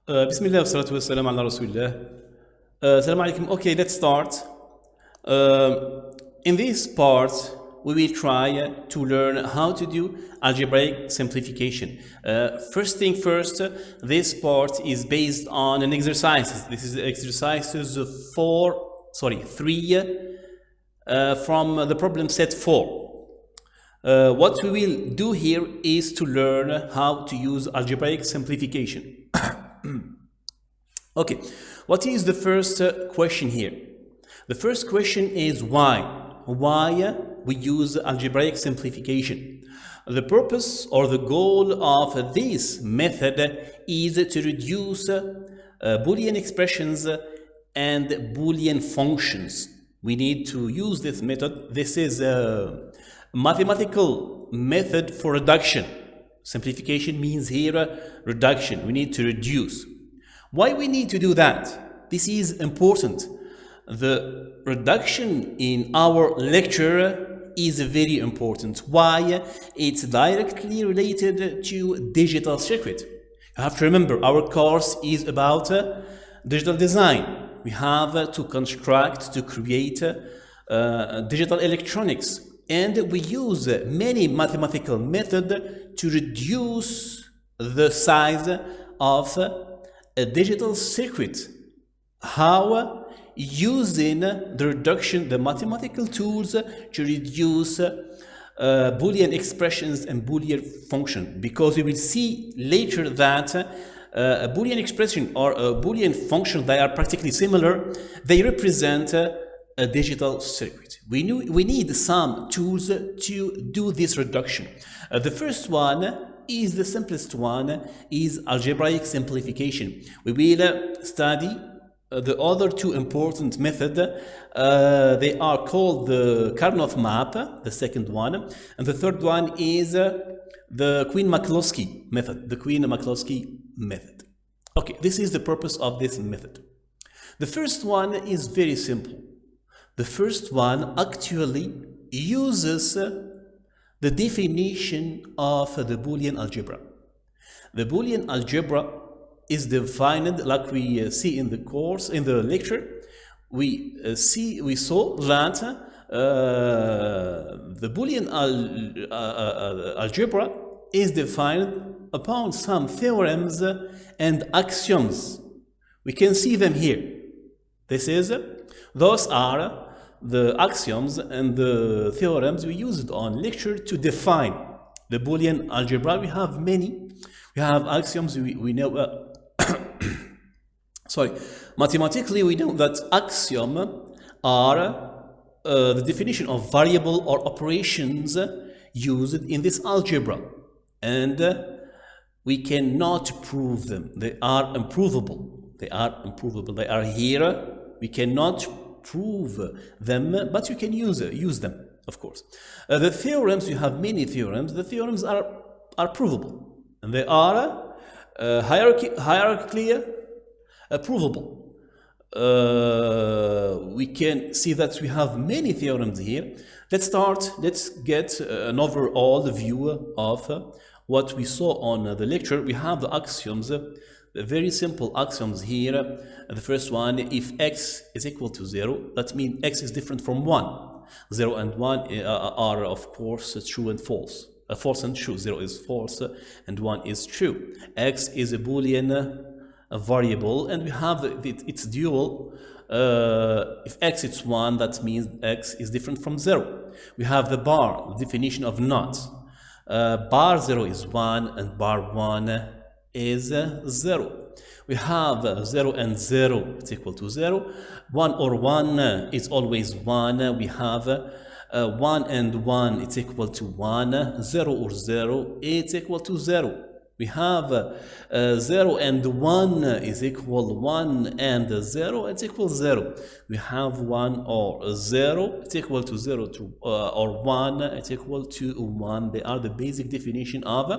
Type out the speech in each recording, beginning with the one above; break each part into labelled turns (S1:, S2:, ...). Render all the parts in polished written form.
S1: بسم الله والصلاة والسلام على رسول الله. السلام عليكم. Okay, let's start. In this part, we will try to learn how to do algebraic simplification. First thing first, this part is based on an exercises. This is exercises 3 from the problem set 4. What we will do here is to learn how to use algebraic simplification. Okay, what is the first question here? The first question is why? Why we use algebraic simplification? The purpose or the goal of this method is to reduce Boolean expressions and Boolean functions. We need to use this method. This is a mathematical method for reduction. Simplification means here reduction. We need to reduce. Why we need to do that? This is important. The reduction in our lecture is very important. Why? It's directly related to digital circuit. You have to remember our course is about digital design. We have to construct, to create digital electronics. And we use many mathematical methods to reduce the size of a digital circuit. How? Using the mathematical tools to reduce Boolean expressions and Boolean function, because we will see later that a Boolean expression or a Boolean function, they are practically similar. They represent a digital circuit. We need some tools to do this reduction. The first one is the simplest one, is algebraic simplification. We will study the other two important methods. They are called the Karnoff map, the second one, and the third one is the Quine-McCloskey method. The Quine-McCloskey method. Okay, this is the purpose of this method. The first one is very simple. The first one actually uses the definition of the Boolean algebra. The Boolean algebra is defined like we see in the course, in the lecture. We saw that the Boolean algebra is defined upon some theorems and axioms. We can see them here. Those are the axioms and the theorems we used on lecture to define the Boolean algebra. We have many. We have axioms. We know. Mathematically, we know that axioms are the definition of variable or operations used in this algebra, and we cannot prove them. They are improvable. They are improvable. They are here. We cannot prove them, but you can use them, of course. The theorems, you have many theorems. The theorems are provable, and they are hierarchically provable. We can see that we have many theorems here. Let's get an overall view of what we saw on the lecture. We have the axioms, the very simple axioms here. The first one, if x is equal to 0, that means x is different from 1. 0 and 1 are, of course, true and false. False and true. 0 is false and 1 is true. X is a Boolean variable, and we have its dual. If x is 1, that means x is different from 0. We have the bar, the definition of not. Bar 0 is 1 and bar 1 is 0. We have 0 and 0, it's equal to 0. 1 or 1 is always 1. We have 1 and 1, it's equal to 1. 0 or 0, it's equal to 0. We have 0 and 1 is equal 1, and 0, it's equal 0. We have 1 or 0, it's equal to 0, or 1, it's equal to 1. They are the basic definition of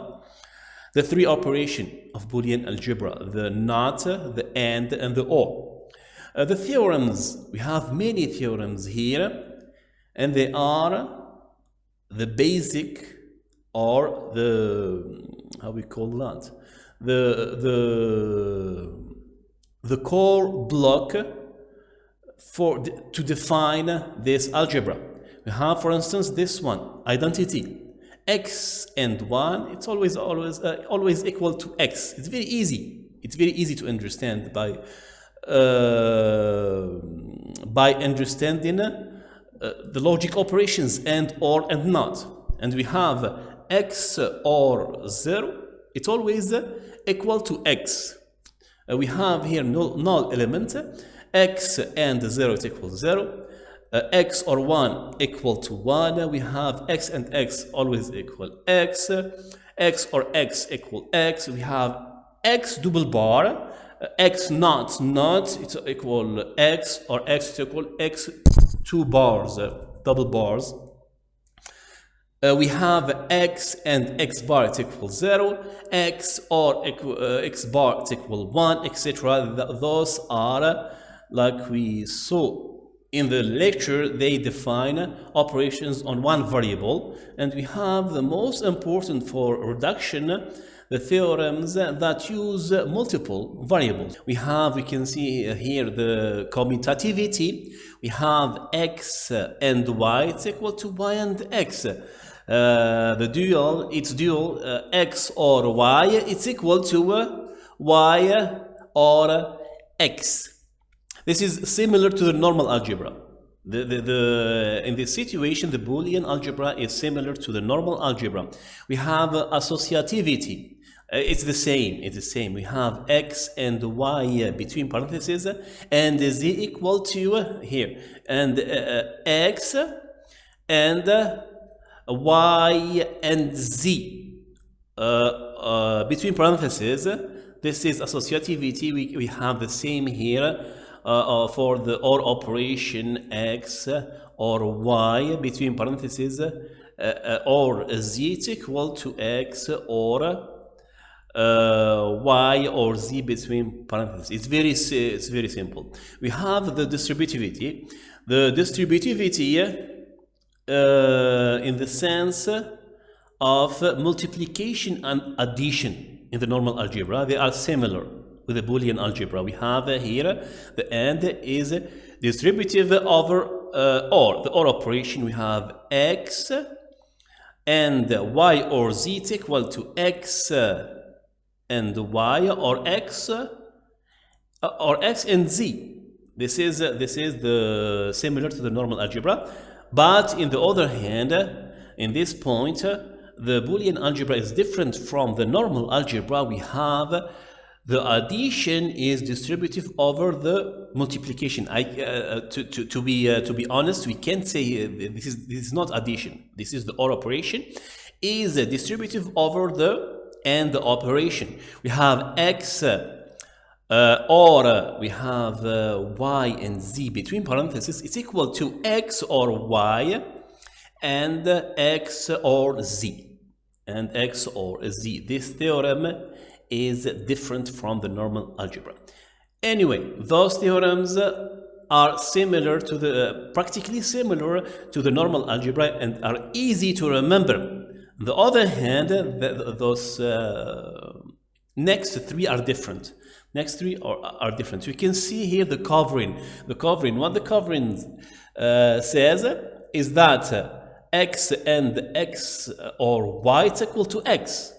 S1: the three operations of Boolean algebra: the not, the and the or. The theorems, we have many theorems here, and they are the basic, or the, how we call that, the the core block to define this algebra. We have, for instance, this one, identity. X and 1, it's always equal to X. It's very easy. It's very easy to understand by understanding the logic operations and, or, and not. And we have X or 0, it's always equal to X. We have here null element, X and 0 is equal to 0, X or 1 equal to 1, we have X and X always equal X, X or X equal X, we have X double bar, X not, it's equal X, or X is equal X 2 bars, double bars. We have X and X bar is equal 0, X or X bar is equal 1, etc. Those are, like we saw in the lecture, they define operations on one variable. And we have the most important for reduction, the theorems that use multiple variables. We can see here the commutativity. We have X and Y, it's equal to Y and X. The dual, X or Y, it's equal to Y or X. This is similar to the normal algebra. In this situation, the Boolean algebra is similar to the normal algebra. We have associativity. It's the same. We have X and Y between parentheses and Z equal to here. And X and Y and Z between parentheses. This is associativity. We have the same here for the OR operation X or Y between parentheses or Z is equal to X or Y or Z between parentheses. It's very simple. We have the distributivity. The distributivity in the sense of multiplication and addition in the normal algebra, they are similar with the Boolean algebra. We have here the end is distributive over OR. The OR operation, we have X and Y or Z is equal to X and Y or X and Z. This is the similar to the normal algebra. But in the other hand, in this point, the Boolean algebra is different from the normal algebra. We have the addition is distributive over the multiplication. To be honest, we can't say this is not addition. This is the OR operation is distributive over the AND operation. We have X or we have Y and Z between parentheses. It's equal to X or Y and X or Z. And X or Z. This theorem is different from the normal algebra. Anyway, those theorems are similar to the practically similar to the normal algebra and are easy to remember. On the other hand, those next three are different. Next three are different. You can see here the covering. What the covering says is that X and X or Y is equal to X.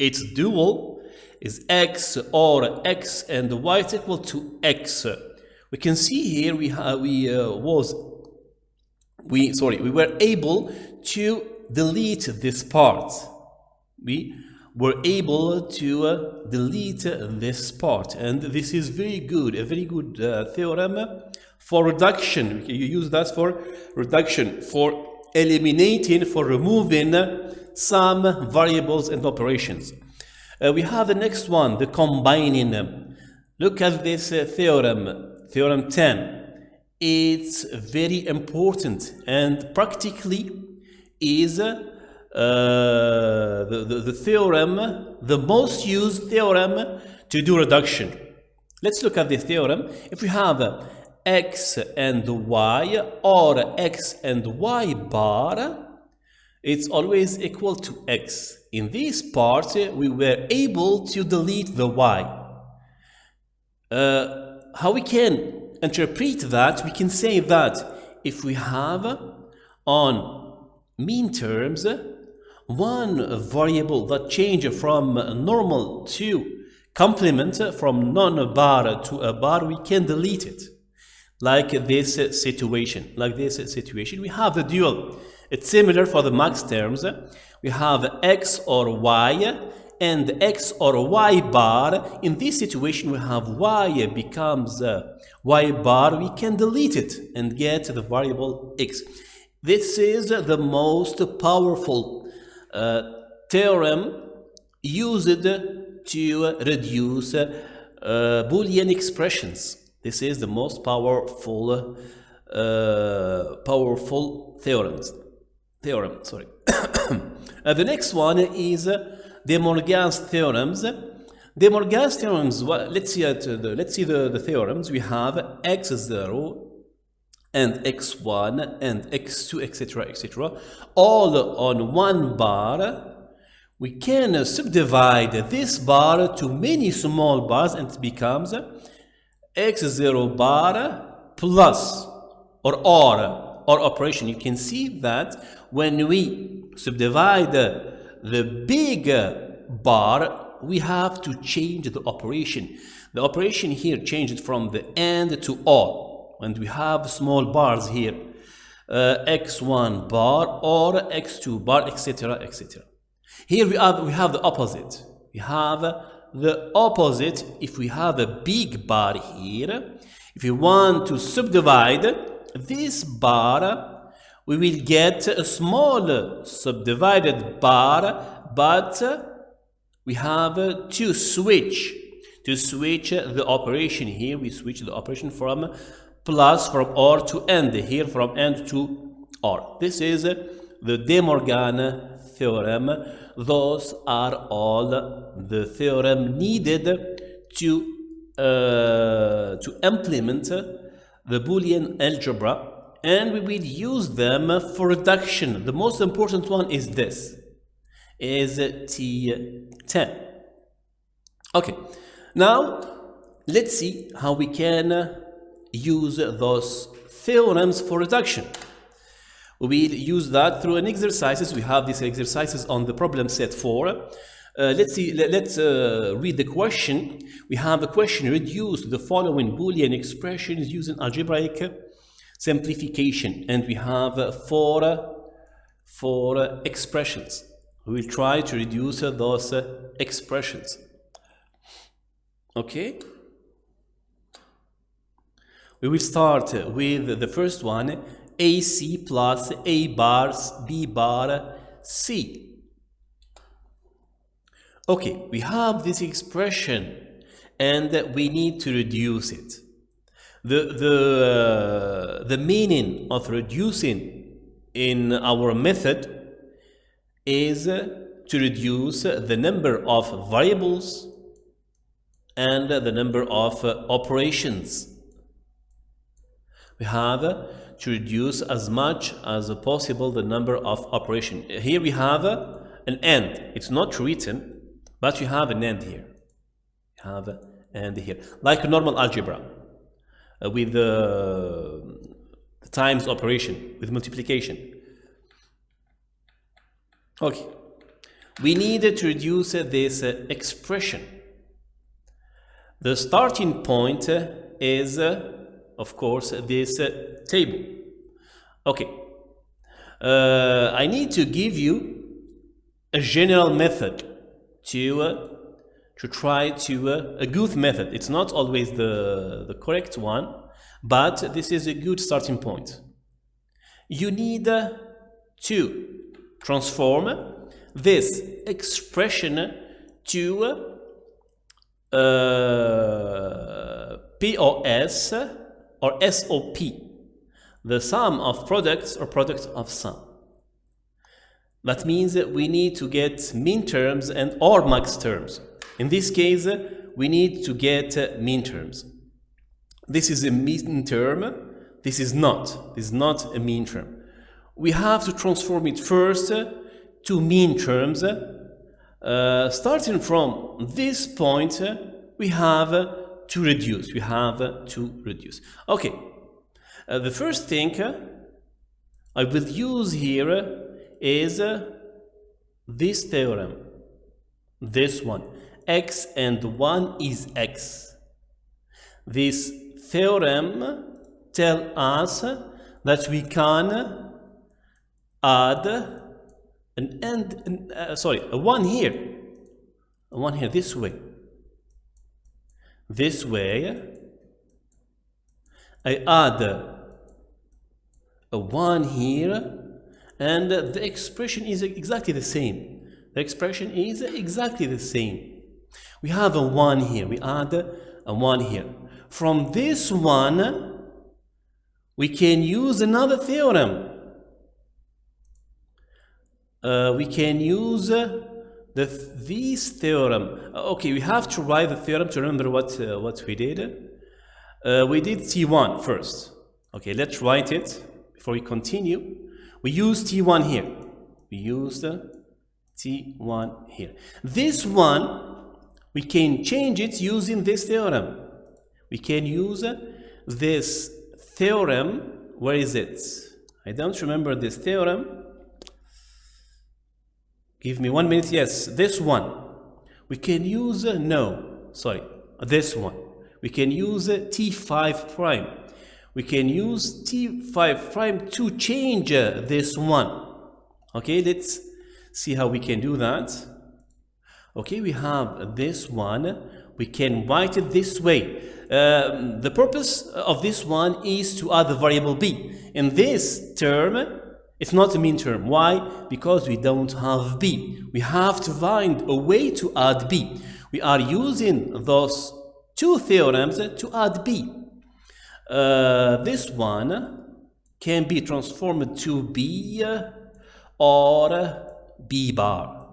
S1: Its dual is X or X and Y is equal to X. We can see here we were able to delete this part. We were able to delete this part, and this is very good, a very good theorem for reduction. You use that for reduction, for eliminating, for removing some variables and operations. We have the next one, the combining. Look at this theorem, theorem 10. It's very important and practically is the theorem, the most used theorem to do reduction. Let's look at this theorem. If we have X and Y or X and Y bar, it's always equal to X. In this part, we were able to delete the Y. How we can interpret that? We can say that if we have on mean terms one variable that changes from normal to complement, from non-bar to a bar, we can delete it. Like this situation. We have the dual. It's similar for the max terms. We have x or y and x or y bar. In this situation, we have y becomes y bar. We can delete it and get the variable x. This is the most powerful theorem used to reduce Boolean expressions. This is the most powerful theorem. The next one is De Morgan's theorems. De Morgan's theorems. Well, let's see the theorems. We have x0 and x1 and x2, etc., all on one bar. We can subdivide this bar to many small bars, and it becomes x0 bar plus or operation. You can see that when we subdivide the big bar, we have to change the operation. The operation here changed from the and to or, and we have small bars here, x1 bar or x2 bar, etc. Here we have the opposite. We have the opposite. If we have a big bar here, if we want to subdivide this bar, we will get a small subdivided bar, but we have to switch the operation. Here we switch the operation from or to and, here from and to or. This is the De Morgan theorem. Those are all the theorem needed to implement the Boolean algebra, and we will use them for reduction. The most important one is this, is T10. Okay, now let's see how we can use those theorems for reduction. We will use that through an exercises. We have these exercises on the problem set 4. Let's read the question. We have a question: reduce the following Boolean expressions using algebraic simplification, and we have four expressions. We will try to reduce those expressions. Okay. We will start with the first one. AC plus A bars B bar C. Okay, we have this expression and we need to reduce it. The meaning of reducing in our method is to reduce the number of variables and the number of operations. We have to reduce as much as possible the number of operations. Here we have an and. It's not written, but you have an and here. You have an and here, like normal algebra with the times operation, with multiplication. Okay, we need to reduce this expression. The starting point is of course this table. Okay, I need to give you a general method to try to a good method. It's not always the correct one, but this is a good starting point. You need to transform this expression to POS or SOP, the sum of products or product of sum. That means that we need to get min terms and or max terms. In this case, we need to get min terms. This is a min term. This is not a min term. We have to transform it first to min terms. Starting from this point, we have to reduce. We have to reduce. Okay. The first thing I will use here is this theorem. This one. X and 1 is X. This theorem tells us that we can add a 1 here. A 1 here, this way. This way. I add a 1 here, and the expression is exactly the same. The expression is exactly the same. We have a 1 here. We add a 1 here. From this one, we can use another theorem. We can use this theorem. Okay, we have to write the theorem to remember what we did. We did T1 first. Okay, let's write it before we continue. We use T1 here. We used T1 here. This one, we can change it using this theorem. We can use this theorem. Where is it? I don't remember this theorem. Give me 1 minute. Yes, this one. We can use, this one. We can use T5 prime. We can use T5 prime to change this one. Okay, let's see how we can do that. Okay, we have this one. We can write it this way. The purpose of this one is to add the variable b. In this term, it's not a mean term. Why? Because we don't have b. We have to find a way to add b. We are using those two theorems to add b. This one can be transformed to b or b bar.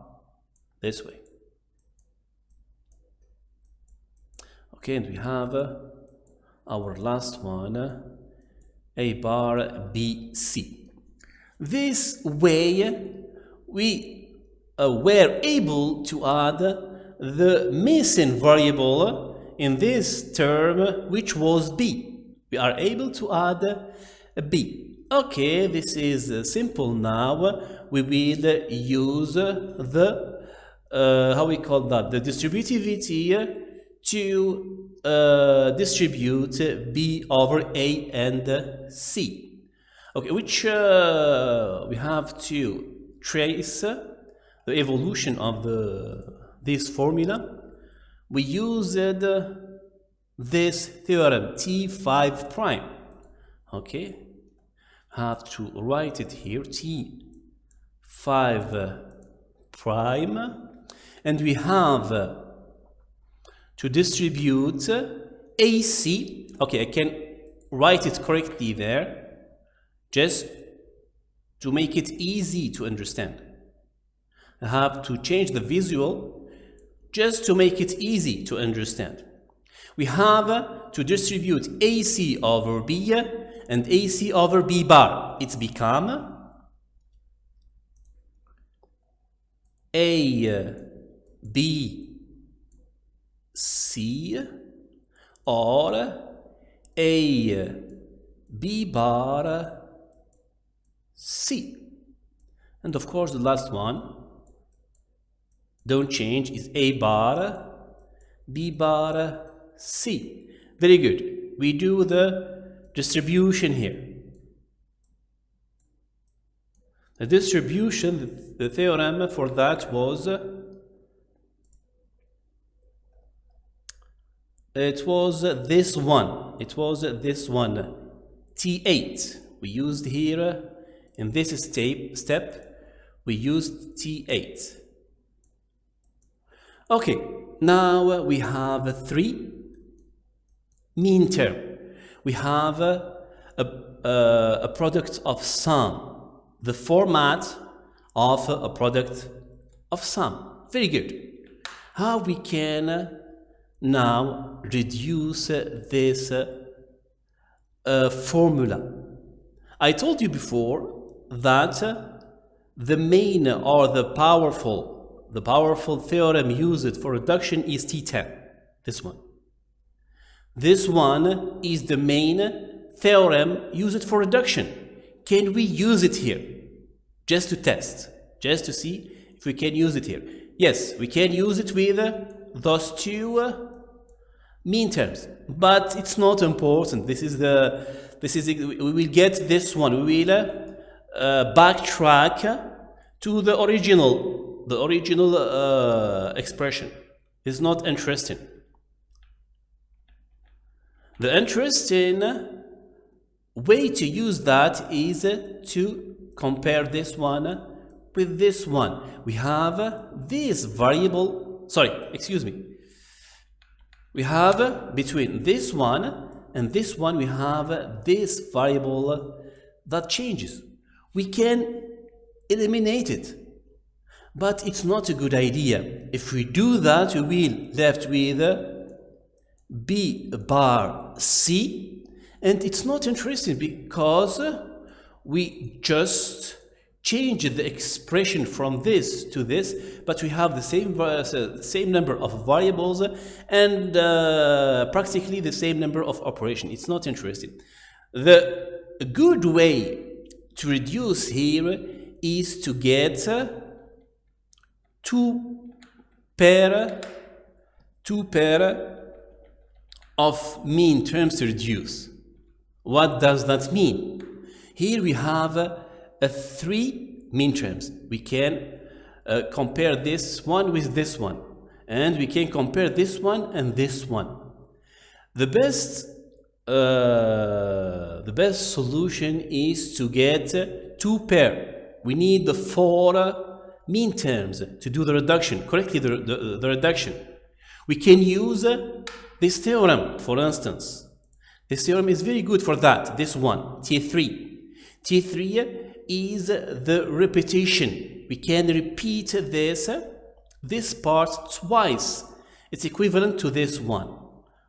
S1: This way. Okay, and we have our last one, a bar bc. This way, we were able to add the missing variable in this term, which was b. We are able to add a b. Okay, this is simple now. We will use the, the distributivity to distribute b over a and c. Okay, which we have to trace the evolution of this formula. We used this theorem T5 prime. Okay, have to write it here T5 prime, and we have to distribute AC. Okay, I can write it correctly there, just to make it easy to understand. I have to change the visual just to make it easy to understand. We have to distribute AC over B and AC over B bar. It's become A, B, C or A, B bar, C. And of course the last one, don't change, is A bar, B bar, C. Very good. We do the distribution here. The distribution, the theorem for that was, it was this one. It was this one, T8. We used here, in this step, we used T8. Okay, now we have three mean term. We have a product of sum, the format of a product of sum. Very good. How we can now reduce this formula? I told you before that the main or the powerful theorem used for reduction is T10, this one. This one is the main theorem used for reduction. Can we use it here? Just to test, just to see if we can use it here. Yes, we can use it with those two mean terms, but it's not important. We will get this one. We will backtrack to the original expression. It's not interesting. The interesting way to use that is to compare this one with this one. We have this variable, we have between this one and this one, we have this variable that changes. We can eliminate it, but it's not a good idea. If we do that, we will left with B bar C, and it's not interesting because we just changed the expression from this to this, but we have the same number of variables and practically the same number of operations. It's not interesting. The good way to reduce here is to get two pair of mean terms to reduce. What does that mean? Here we have three mean terms. We can compare this one with this one, and we can compare this one and this one. The best solution is to get two pair. We need the four mean terms to do the reduction, correctly the reduction. We can use this theorem, for instance. This theorem is very good for that, this one, T3. T3 is the repetition. We can repeat this part twice. It's equivalent to this one.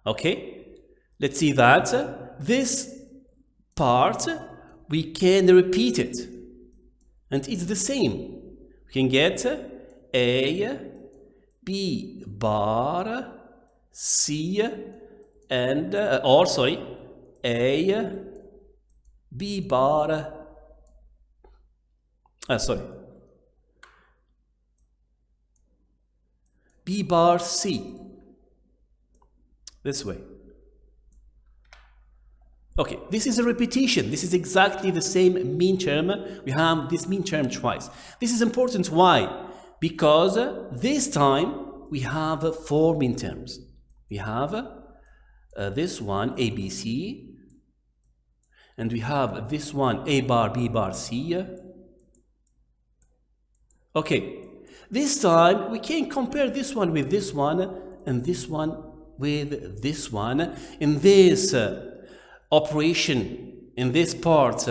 S1: Okay? Let's see that. This part, we can repeat it. And it's the same. We can get A, B bar, C, and, A, B bar, B bar C, this way. Okay, this is a repetition. This is exactly the same mean term. We have this mean term twice. This is important. Why? Because this time we have four mean terms. We have this one, A, B, C, and we have this one, A bar, B bar, C. Okay, this time we can compare this one with this one and this one with this one. In this operation, in this part,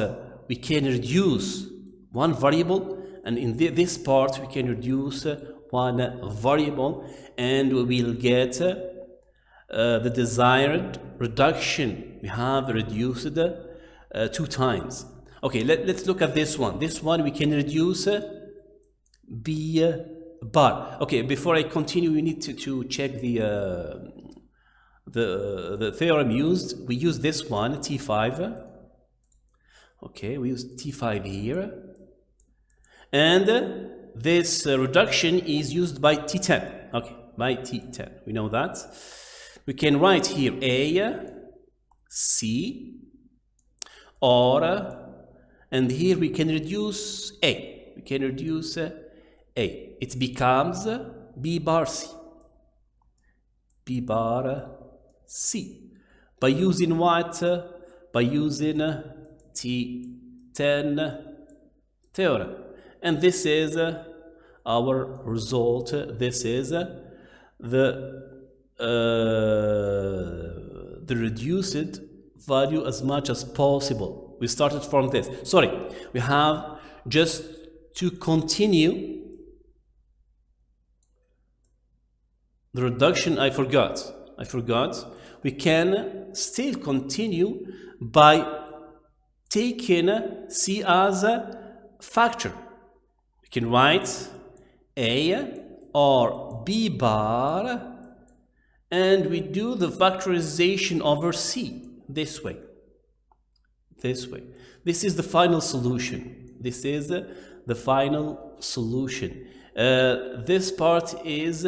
S1: we can reduce one variable, and in this part we can reduce one variable, and we will get the desired reduction. We have reduced two times. Okay, let's look at this one. This one we can reduce B bar. Okay, before I continue, we need to check the theorem used. We use this one, T5. Okay, we use T5 here. And this reduction is used by T10. Okay, by T10. We know that. We can write here A, C, or, and here we can reduce A. We can reduce A. It becomes B bar C. B bar C. By using what? By using T10 theorem. And this is our result. This is the reduced value as much as possible. We started from this. Sorry, we have just to continue the reduction. I forgot. We can still continue by taking C as a factor. We can write A or B bar and we do the factorization over C this way. This way. This is the final solution. This is the final solution. This part is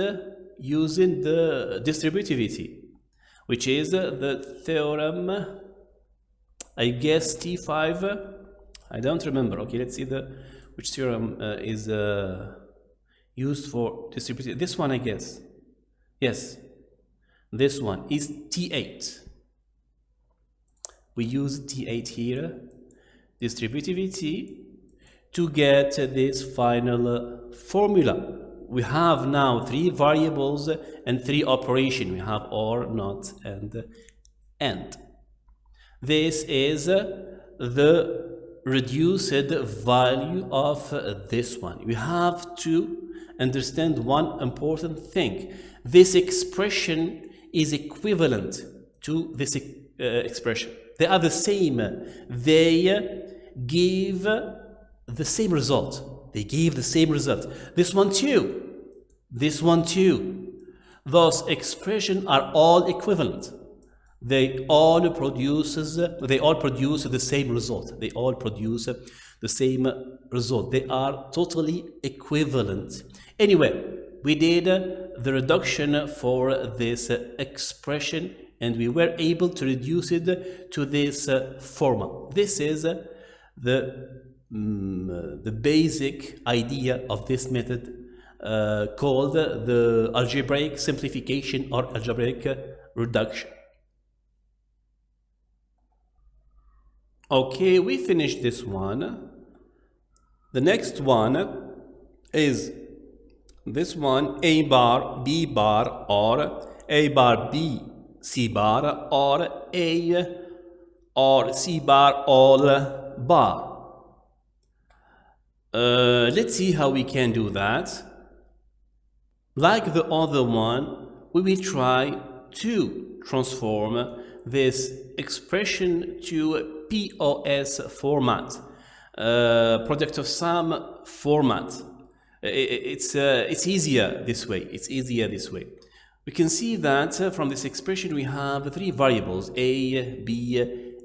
S1: using the distributivity, which is the theorem, I guess T5. I don't remember. Okay, let's see which theorem is used for distributivity. This one, I guess. Yes, this one is T8. We use T8 here, distributivity, to get this final formula. We have now 3 variables and 3 operations. We have OR, NOT, and AND. This is the reduced value of this one. We have to understand one important thing. This expression is equivalent to this expression. They are the same. They give the same result. They give the same result. This one too. This one too. Those expressions are all equivalent. They all produce the same result. They all produce the same result. They are totally equivalent. Anyway, we did the reduction for this expression, and we were able to reduce it to this form. This is the basic idea of this method called the algebraic simplification or algebraic reduction. Okay, we finished this one. The next one is this one, A bar, B bar, or A bar, B, C bar, or A or C bar, all bar. Let's see how we can do that. Like the other one, we will try to transform this expression to POS format, product of sum format. It's easier this way. It's easier this way. We can see that from this expression we have 3 variables, A, B,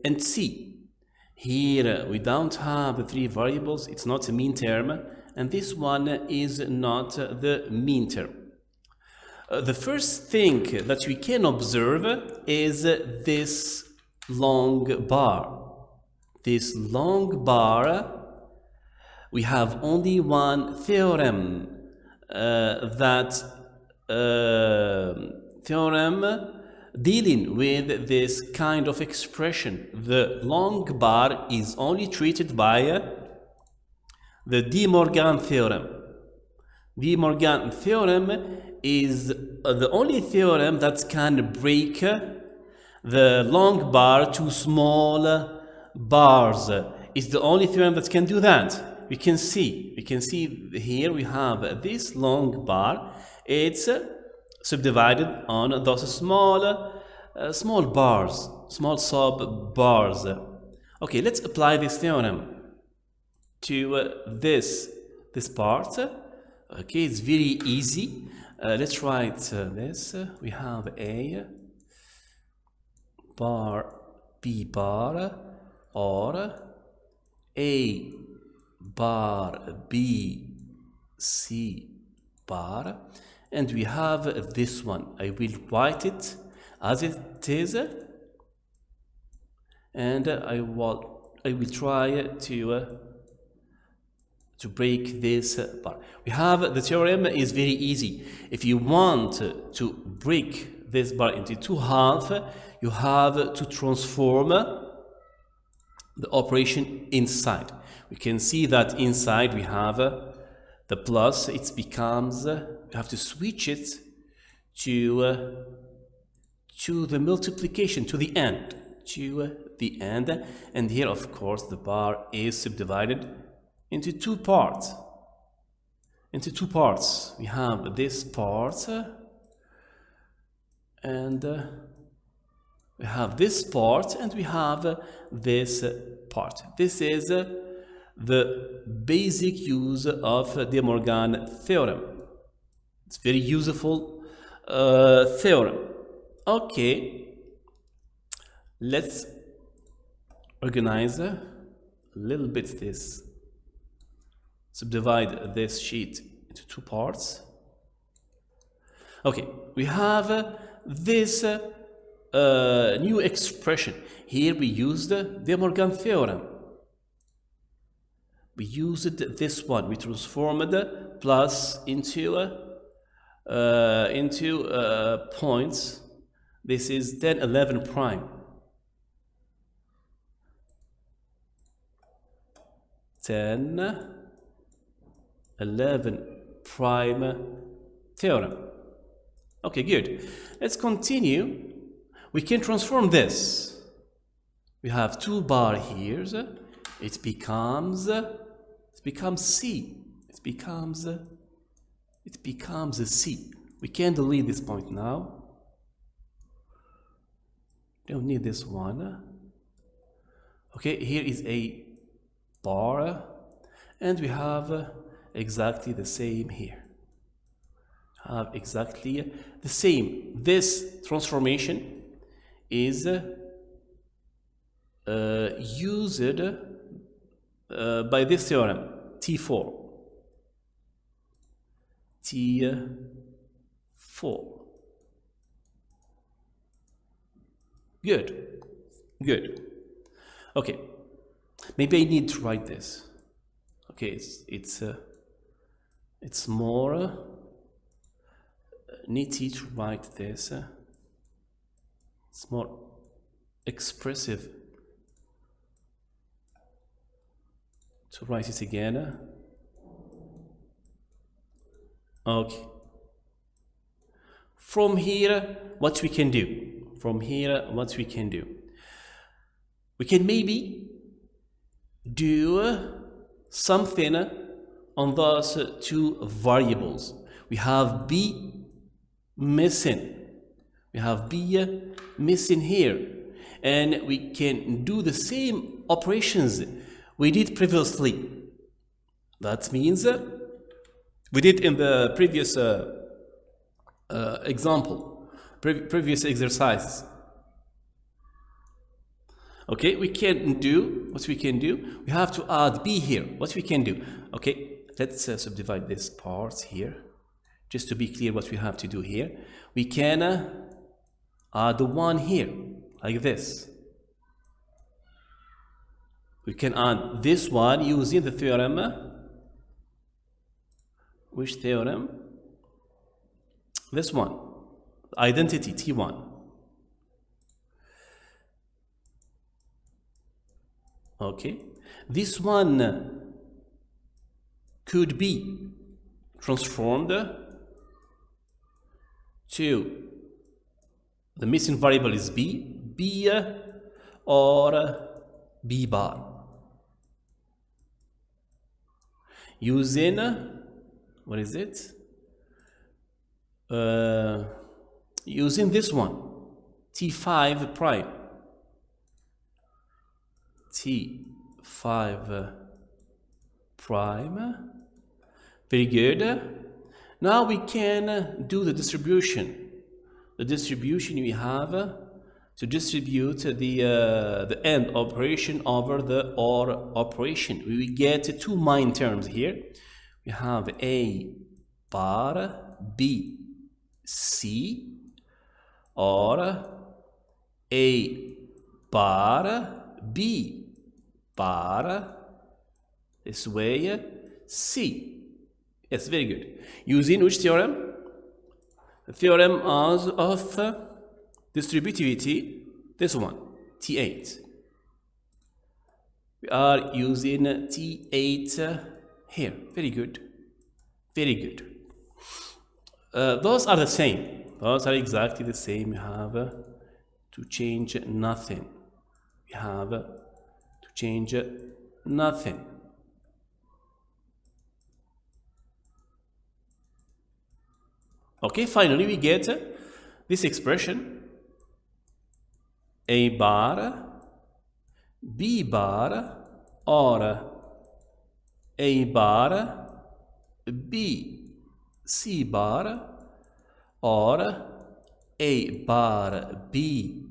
S1: and C. Here we don't have 3 variables. It's not a mean term, and this one is not the mean term. The first thing that we can observe is this long bar. This long bar, we have only one theorem, theorem dealing with this kind of expression. The long bar is only treated by the De Morgan theorem. De Morgan theorem is the only theorem that can break the long bar to small bars. It's the only theorem that can do that. We can see here we have this long bar. It's subdivided on those small bars, small sub bars. Okay, let's apply this theorem to this part. Okay, it's very easy. Let's write this. We have A bar, B bar, or A bar, B, C bar, and we have this one. I will write it as it is, and I will try to break this bar. We have the theorem is very easy. If you want to break this bar into 2 halves, you have to transform the operation inside. We can see that inside we have the plus. It becomes, we have to switch it to the multiplication, to the end, and here of course the bar is subdivided into 2 parts. We have this part, and we have this part, and we have this part. This is the basic use of De Morgan theorem. It's very useful theorem. Okay, let's organize a little bit this. Subdivide this sheet into two parts. Okay, we have this new expression. Here we used the De Morgan theorem. We used this one. We transformed plus into points. This is 10, 11 prime. 10, 11 prime theorem. Okay, good. Let's continue. We can transform this. We have 2 bar here. It becomes C. It becomes a C. We can delete this point now. Don't need this one. Okay, here is a bar, and we have exactly the same here. Have exactly the same. This transformation is used by this theorem, T4. T4. Good. Good. Okay. Maybe I need to write this. Okay, it's more needy to write this. It's more expressive to write it again. Okay. From here, what we can do? We can maybe do something on those 2 variables. We have B missing. We have B missing here. And we can do the same operations we did previously. That means we did in the previous example, previous exercise. Okay, we can do what we can do. We have to add B here. What we can do? Okay, let's subdivide this part here, just to be clear what we have to do here. We can add the 1 here, like this. We can add this one using the theorem. Which theorem? This one, identity T1. Okay, this one could be transformed to the missing variable is B or B bar. Using, what is it? Using this one, T5 prime. T5 prime. Very good. Now we can do the distribution. The distribution we have to distribute the AND operation over the OR operation. We will get 2 main terms here. We have A bar B C or A bar B bar this way C. Yes, very good. Using which theorem? The theorem of distributivity, this one, T8. We are using T8 here. Very good. Very good. Those are the same. Those are exactly the same. We have to change nothing. We have to change nothing. Okay, finally we get this expression A bar B bar or A bar B C bar or A bar B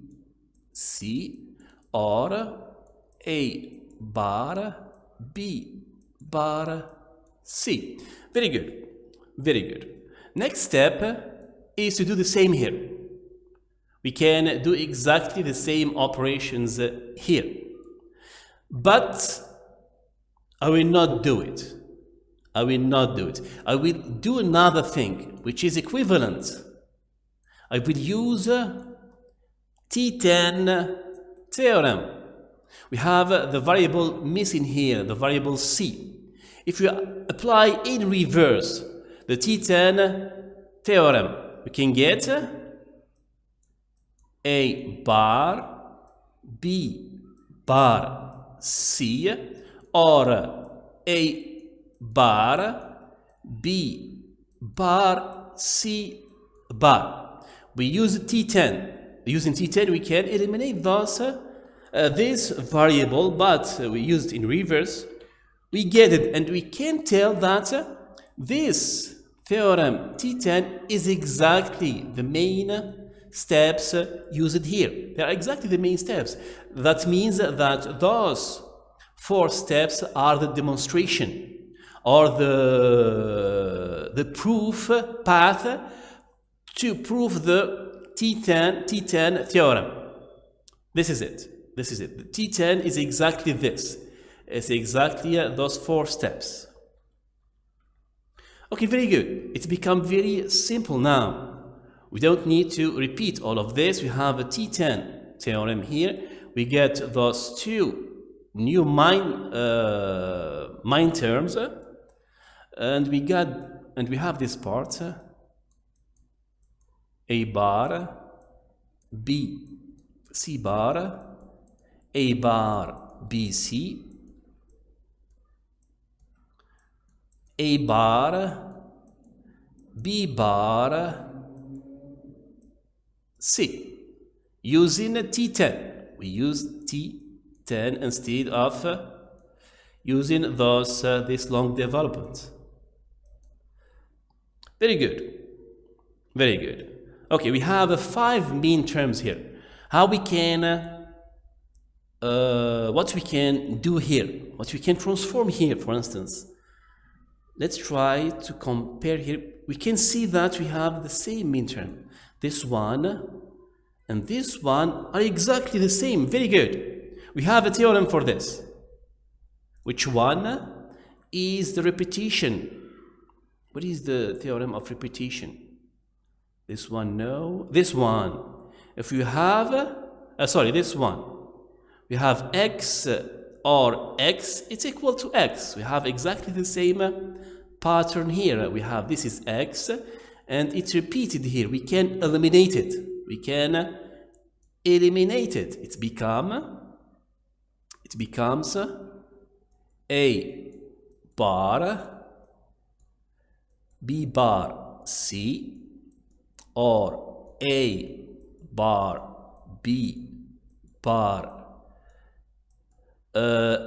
S1: C or A bar B bar C. Very good. Very good. Next step is to do the same here. We can do exactly the same operations here. But I will not do it. I will not do it. I will do another thing, which is equivalent. I will use T10 theorem. We have the variable missing here, the variable C. If we apply in reverse the T10 theorem, we can get A bar B bar C or A bar B bar C bar. We use T10. Using T10, we can eliminate thus this variable, but we use it in reverse. We get it, and we can tell that this theorem T10 is exactly the main steps used here. They are exactly the main steps. That means that those 4 steps are the demonstration or the proof path to prove the T10 theorem. This is it. This is it. The T10 is exactly this. It's exactly those 4 steps. Okay, very good. It's become very simple now. We don't need to repeat all of this. We have a T10 theorem here. We get those 2 new mind terms, and we have this part A bar B C bar A bar B C A bar B bar C. Using T10, we use T10 instead of using this long development. Very good. Very good. Okay, we have 5 mean terms here. How we can, what we can do here, what we can transform here, for instance. Let's try to compare here. We can see that we have the same mean term. This one and this one are exactly the same. Very good. We have a theorem for this. Which one is the repetition? What is the theorem of repetition? This one, no. This one. If you have, this one. We have x or x, it's equal to x. We have exactly the same pattern here. We have this is x, and it's repeated here. We can eliminate it. We can eliminate it. It becomes A bar B bar C or A bar B bar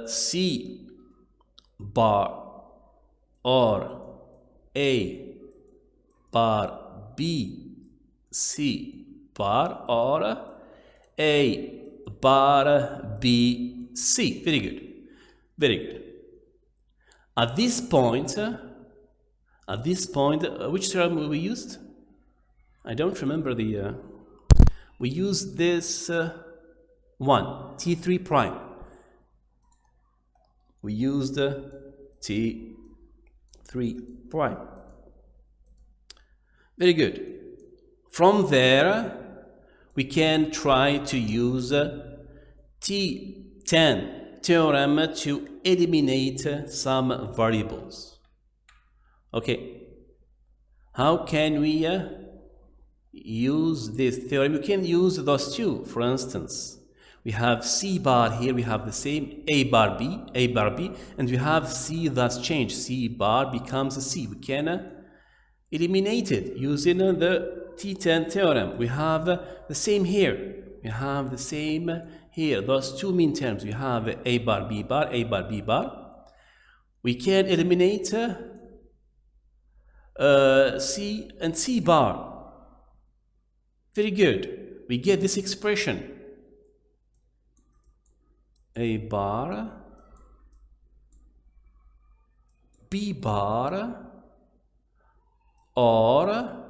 S1: C bar or A bar B C bar or A bar B C. Very good. Very good. At this point, which term we used? I don't remember the. We used this one, T3 prime. We used T3 prime. Very good. From there, we can try to use T10 theorem to eliminate some variables. Okay. How can we use this theorem? We can use those 2, for instance. We have C bar here, we have the same A bar B, and we have C that's changed. C bar becomes a C. We can eliminate it using the T10 theorem. We have the same here. We have the same here. Those 2 mean terms. We have A bar B bar, A bar B bar. We can eliminate C and C bar. Very good. We get this expression. A bar, B bar, or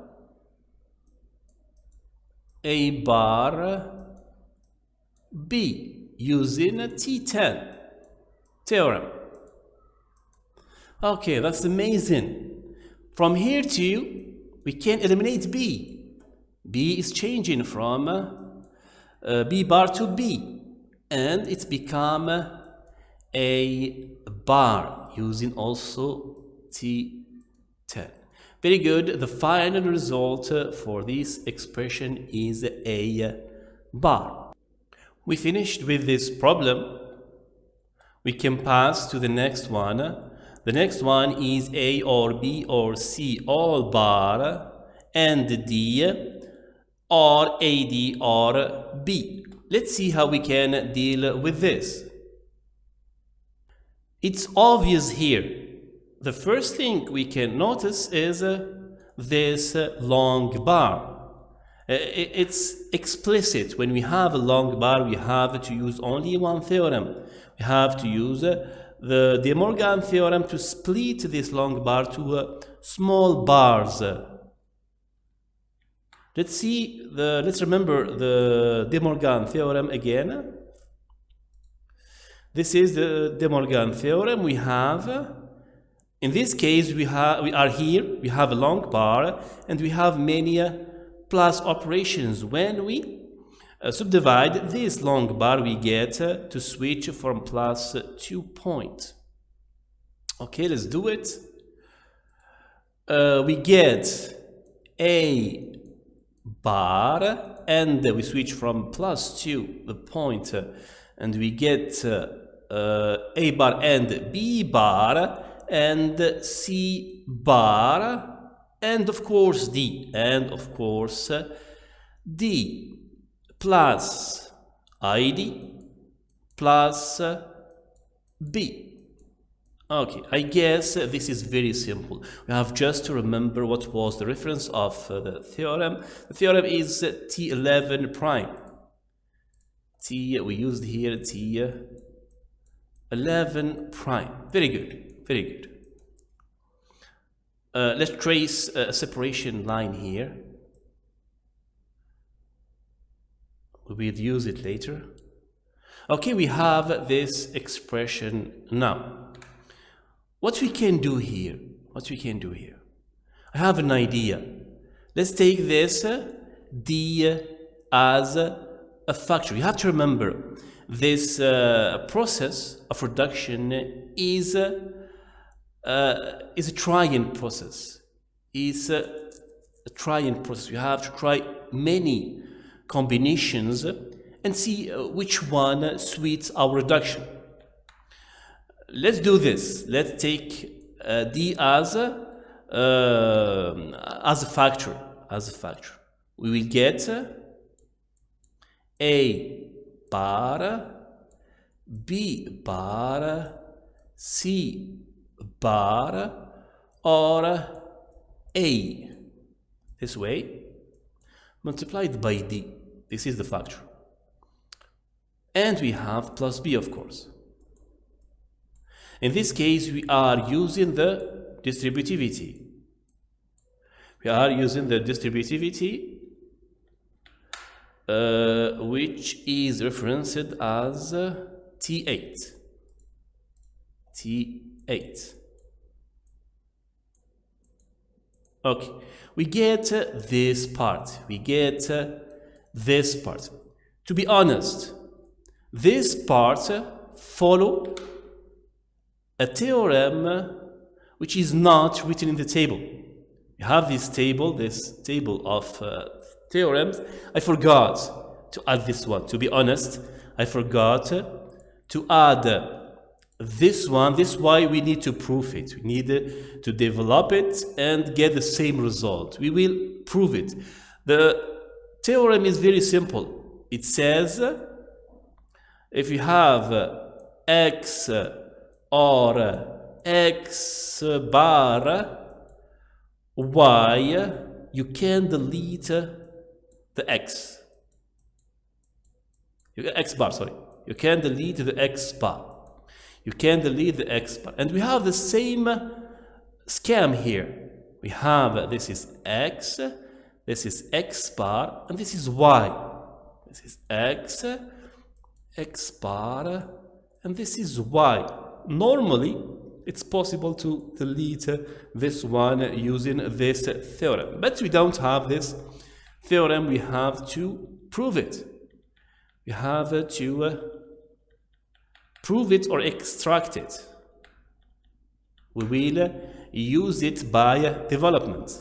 S1: A bar B using a T10 theorem. Okay, that's amazing. From here to, we can eliminate B. B is changing from B bar to B, and it's become A bar using also T10. Very good. The final result for this expression is A bar. We finished with this problem. We can pass to the next one. The next one is A or B or C all bar and D or AD or B. Let's see how we can deal with this. It's obvious here. The first thing we can notice is this long bar. It's explicit. When we have a long bar, we have to use only one theorem. We have to use the De Morgan theorem to split this long bar to small bars. Let's remember the De Morgan theorem again. This is the De Morgan theorem. We have, in this case, we are here. We have a long bar, and we have many plus operations. When we subdivide this long bar, we get to switch from plus 2 point. Okay, let's do it. We get A bar, and we switch from plus 2 the point, and we get A bar and B bar and C bar, and of course D, D plus ID plus B. Okay, I guess this is very simple. We have just to remember what was the reference of the theorem. The theorem is T11 prime. We used here T11 prime. Very good, very good. Let's trace a separation line here. We will use it later. Okay, we have this expression now. What we can do here? I have an idea. Let's take this D as a factor. You have to remember this process of reduction is a trying process. Is a trying process. You have to try many combinations and see which one suits our reduction. Let's do this. Let's take D as a factor. We will get A bar, B bar, C bar, or A. This way, multiplied by D. This is the factor. And we have plus B, of course. In this case, we are using the distributivity. Which is referenced as T8. Okay, we get this part. To be honest, this part follow a theorem which is not written in the table. You have this table of theorems. I forgot to add this one. To be honest, I forgot to add this one. This is why we need to prove it. We need to develop it and get the same result. We will prove it. The theorem is very simple. It says if you have x or x bar y, you can delete the x. X bar, sorry. You can delete the x bar. You can delete the x bar. And we have the same scam here. We have, this is x, this is x bar, and this is y. This is x, x bar, and this is y. Normally, it's possible to delete this one using this theorem. But we don't have this theorem. We have to prove it. We have to prove it or extract it. We will use it by development.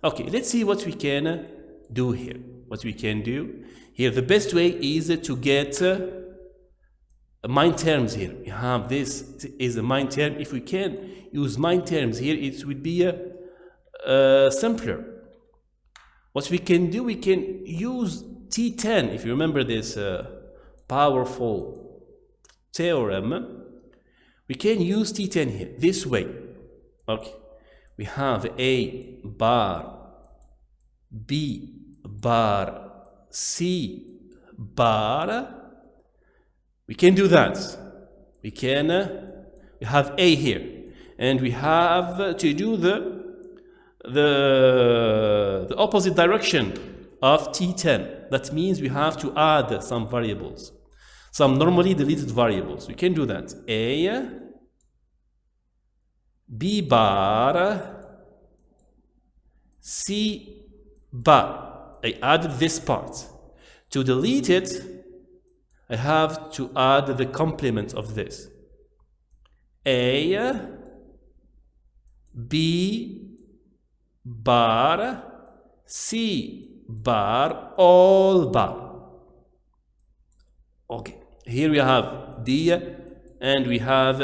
S1: Okay, let's see what we can do here. What we can do here, the best way is to get min terms here. We have this is a min term. If we can use min terms here, it would be simpler. What we can do, we can use T10. If you remember this powerful theorem, we can use T10 here, this way. Okay, we have A bar, B bar, C bar. We can do that. We can, we have A here, and we have to do the opposite direction of T10. That means we have to add some variables, some normally deleted variables. We can do that. A, B bar, C bar. I added this part. To delete it, I have to add the complement of this. A, B bar, C bar, all bar. Okay, here we have D and we have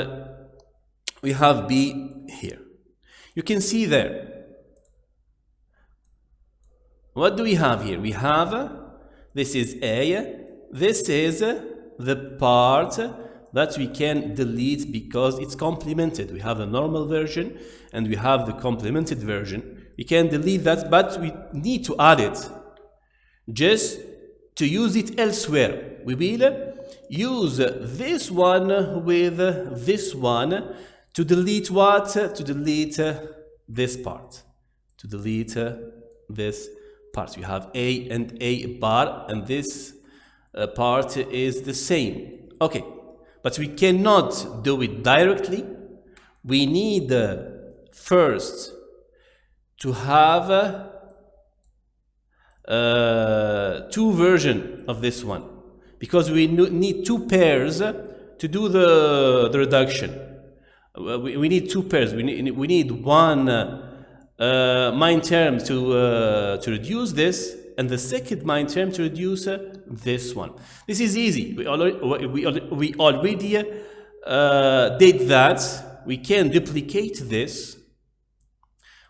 S1: B here. You can see there. What do we have here? We have, this is A, this is the part that we can delete because it's complemented. We have the normal version and we have the complemented version. We can delete that, but we need to add it just to use it elsewhere. We will use this one with this one to delete what? To delete this part. To delete this part. You have A and A bar, and this part is the same. Okay, but we cannot do it directly. We need first to have two versions of this one, because we need two pairs to do the reduction. We need two pairs. We need one min term to reduce this, and the second min term to reduce this one. This is easy. We already did that. We can duplicate this.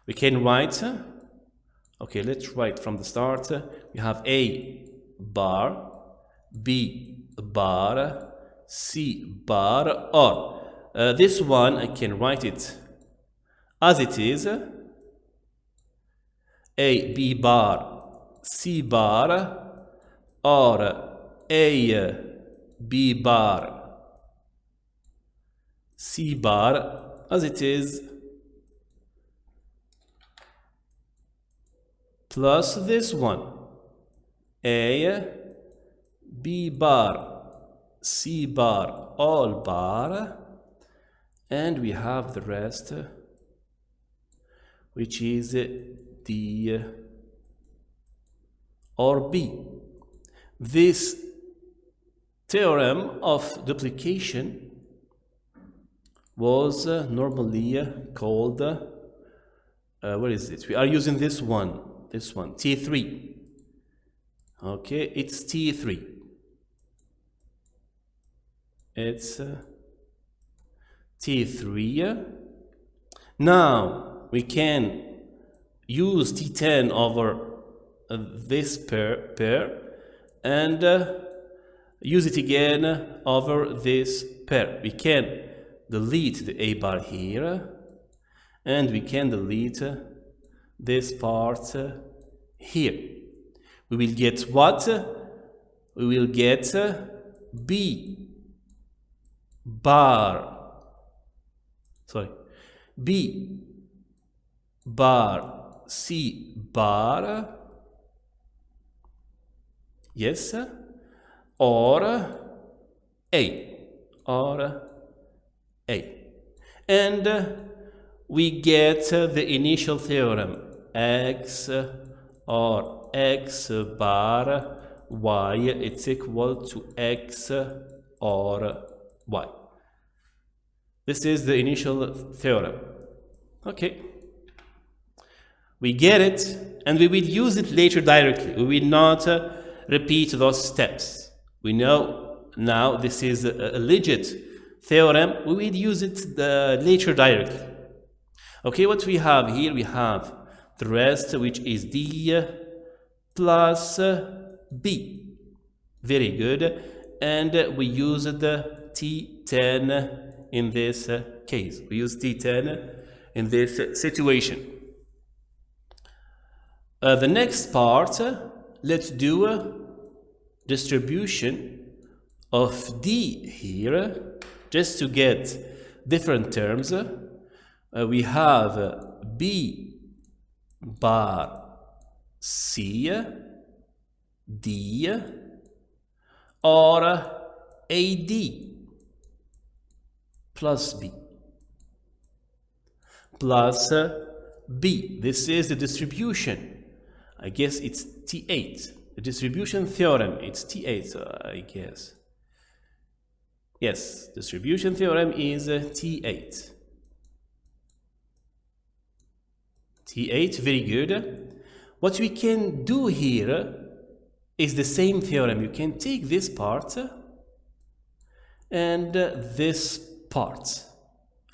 S1: We can write. Okay, let's write from the start. We have A bar, B bar, C bar, or this one I can write it as it is. A, B bar, C bar, or A, B bar, C bar, as it is, plus this one, A, B bar, C bar, all bar, and we have the rest, which is D or B. This theorem of duplication was normally called, where is it? We are using this one, T3. Okay, it's T3. It's T3. Now we can use T10 over this pair and use it again over this pair. We can delete the A bar here, and we can delete this part here. We will get what? We will get B bar, sorry, B bar C bar, yes, or A, and we get the initial theorem, x or x bar y, it's equal to x or y. This is the initial theorem. Okay. We get it, and we will use it later directly. We will not repeat those steps. We know now this is a legit theorem. We will use it later directly. Okay, what we have here, we have the rest, which is D plus B. Very good. And we use the T10 in this case. We use T10 in this situation. The next part, let's do a distribution of D here, just to get different terms. We have B bar C, D, or AD plus B plus B. This is the distribution. I guess it's T8. The distribution theorem, it's T8, I guess. Yes, distribution theorem is T8. T8, very good. What we can do here is the same theorem. You can take this part and this part.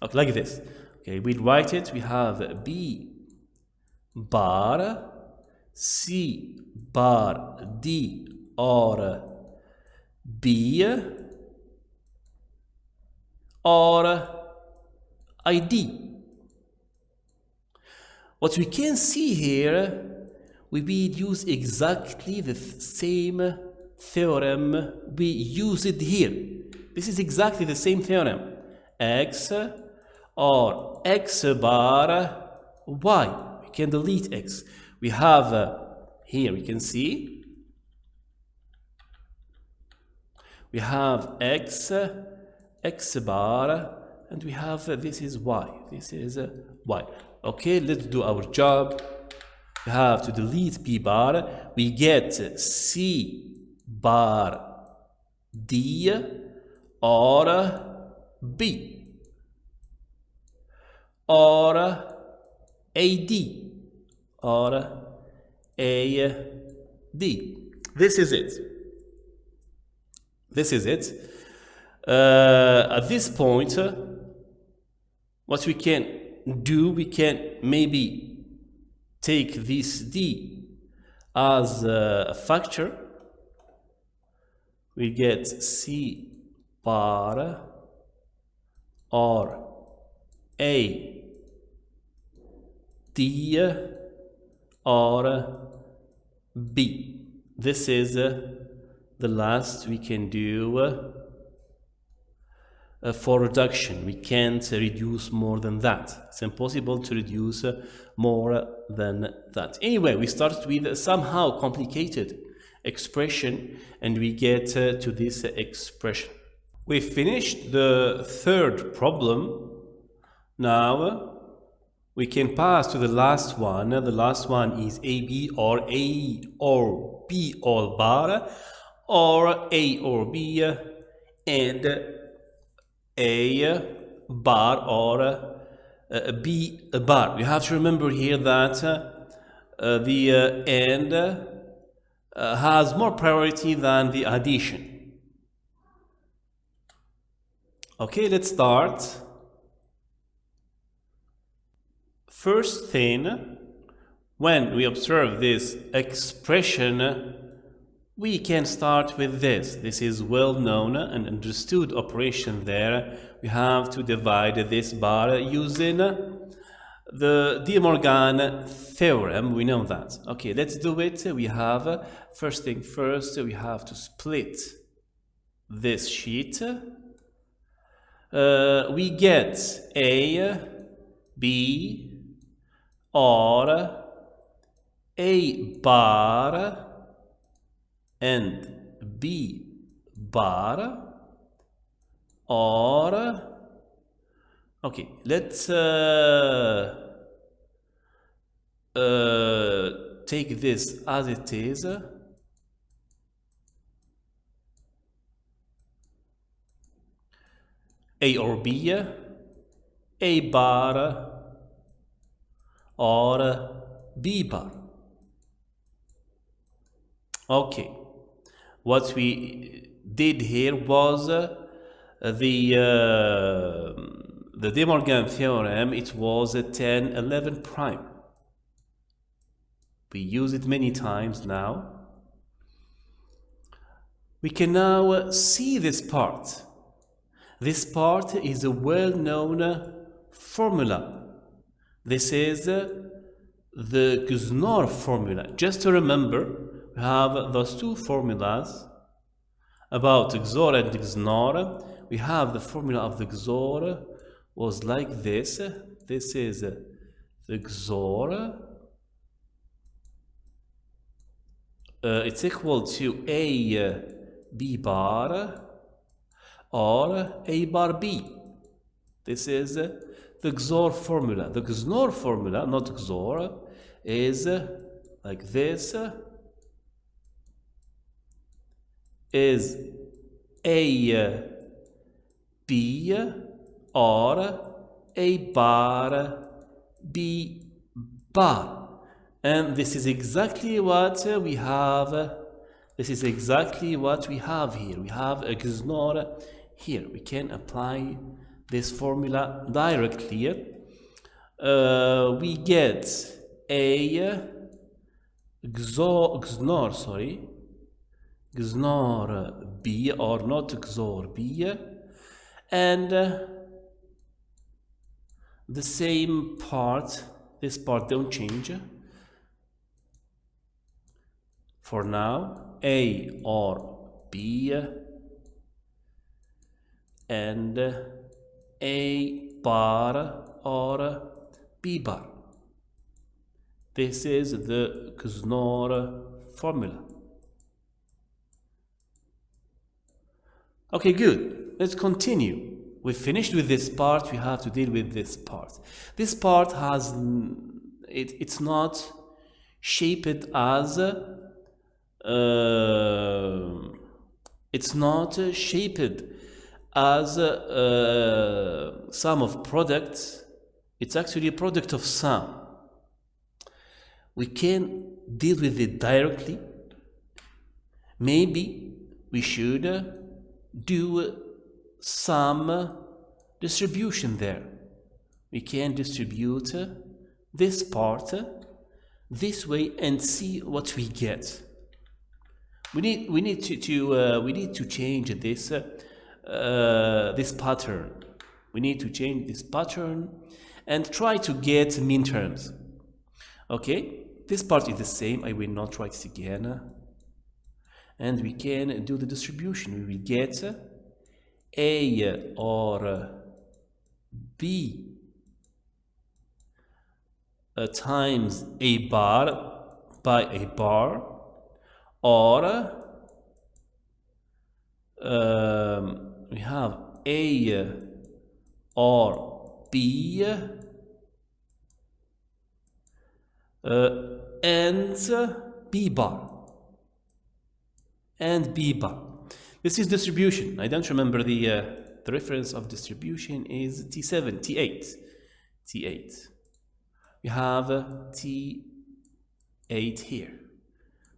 S1: Okay, like this. Okay, we write it. We have B bar C bar D or B or ID. What we can see here, we will use exactly the same theorem we used it here. This is exactly the same theorem. X or X bar Y. We can delete X. We have here, we can see, we have X, X bar, and we have this is Y. This is Y. Okay, let's do our job. We have to delete B bar. We get C bar D or B or AD or AD. This is it. This is it. At this point, what we can do, we can maybe take this D as a factor. We get C bar or A D or B. This is the last we can do for reduction. We can't reduce more than that. It's impossible to reduce more than that. Anyway, we start with a somehow complicated expression and we get to this expression. We finished the third problem. Now we can pass to the last one. The last one is AB or A or B or bar, or A or B and A bar or B bar. You have to remember here that the and has more priority than the addition. Okay, let's start. First thing, when we observe this expression, we can start with this. This is well known and understood operation there. We have to divide this bar using The De Morgan theorem, we know that. Okay, let's do it. We have, first thing first, we have to split this sheet. We get A, B, or A bar and B bar, or okay, let's take this as it is. A or B, A bar or B bar. Okay, what we did here was the De Morgan theorem. It was a 10, 11 prime. We use it many times now. We can now see this part. This part is a well-known formula. This is the XNOR formula. Just to remember, we have those two formulas about XOR and XNOR. We have the formula of the XOR was like this. This is the XOR. It's equal to A B bar or A bar B. This is the XOR formula. The XNOR formula, not XOR, is like this. Is A B or A bar B bar. And this is exactly what we have. This is exactly what we have here. We have a XNOR here. We can apply this formula directly. We get a XNOR B, or not XOR B, and the same part, this part don't change. For now, A or B and A bar or B bar. This is the XNOR formula. Okay, good. Let's continue. We finished with this part. We have to deal with this part. This part has, it's not shaped as, it's not shaped as sum of products. It's actually a product of sum. We can deal with it directly. Maybe we should do some distribution there. We can distribute this part this way and see what we get. We need to change this this pattern. We need to change this pattern and try to get minterms. Okay, this part is the same. I will not write it again. And we can do the distribution. We will get A or B times A bar by A bar, or we have A or B and B bar and B bar. This is distribution. I don't remember the reference of distribution is T7, T8. T8. We have T8 here.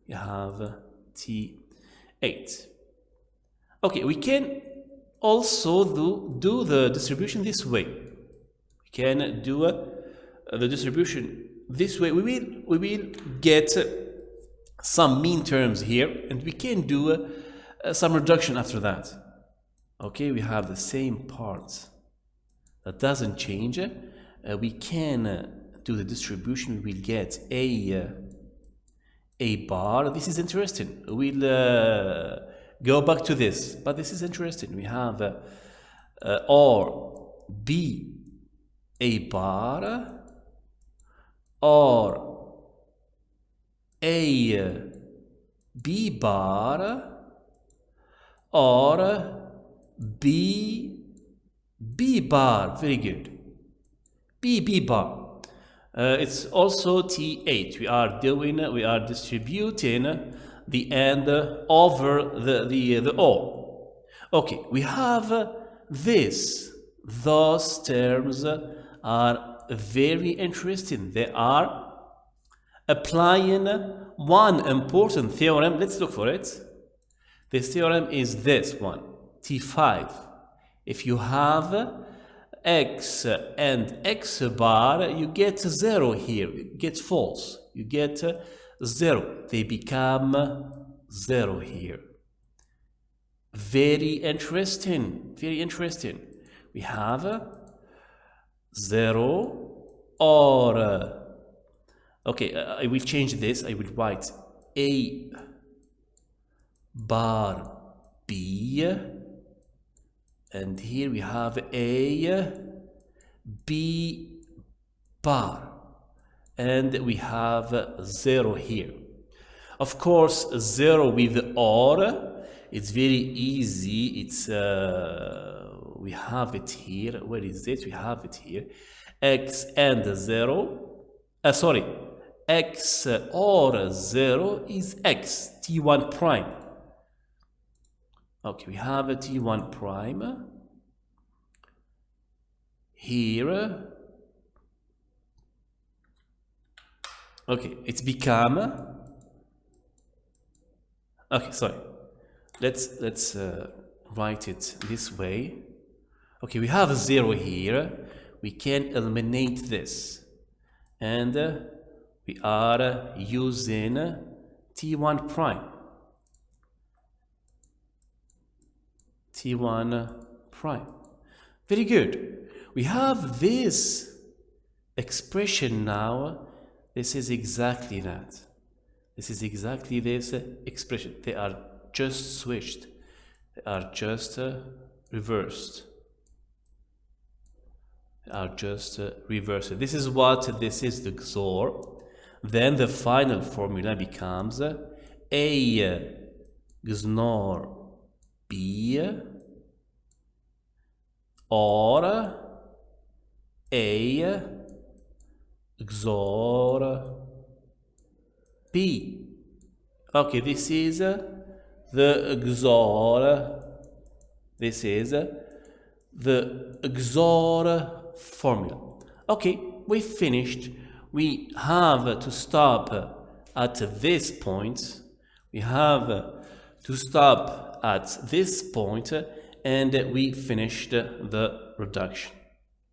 S1: We have T8. Okay, we can also do the distribution this way. We can do the distribution this way. We will get some mean terms here, and we can do some reduction after that. Okay, we have the same part that doesn't change. We can do the distribution, we will get a bar. This is interesting. We'll go back to this, but this is interesting. We have or b a bar, or a b bar, or b bar. Very good. B bar. It's also T8. We are distributing the end over the O. Okay, we have this. Those terms are very interesting. They are applying one important theorem. Let's look for it. This theorem is this one, T5. If you have x and x bar, you get 0 here. It gets false. You get 0. They become 0 here. Very interesting. Very interesting. We have 0 or okay, I will change this. I will write a bar b, and here we have a b bar, and we have 0 here. Of course, 0 with or, it's very easy. It's we have it here. Where is it? We have it here. X and 0. Sorry, x or 0 is x, T1 prime. Okay, we have a T1 prime here. Okay, it's become. Okay, sorry. Let's write it this way. Okay, we have a 0 here. We can eliminate this, and we are using T1 prime. T1 prime. Very good. We have this expression now. This is exactly that. This is exactly this expression. They are just switched. They are just reversed. They are just reversed. This is what this is, the XOR. Then the final formula becomes A XOR B or A XOR B. Okay, this is the XOR. This is the XOR formula. Okay, we finished. We have to stop at this point. We have to stop at this point, and we finished the reduction.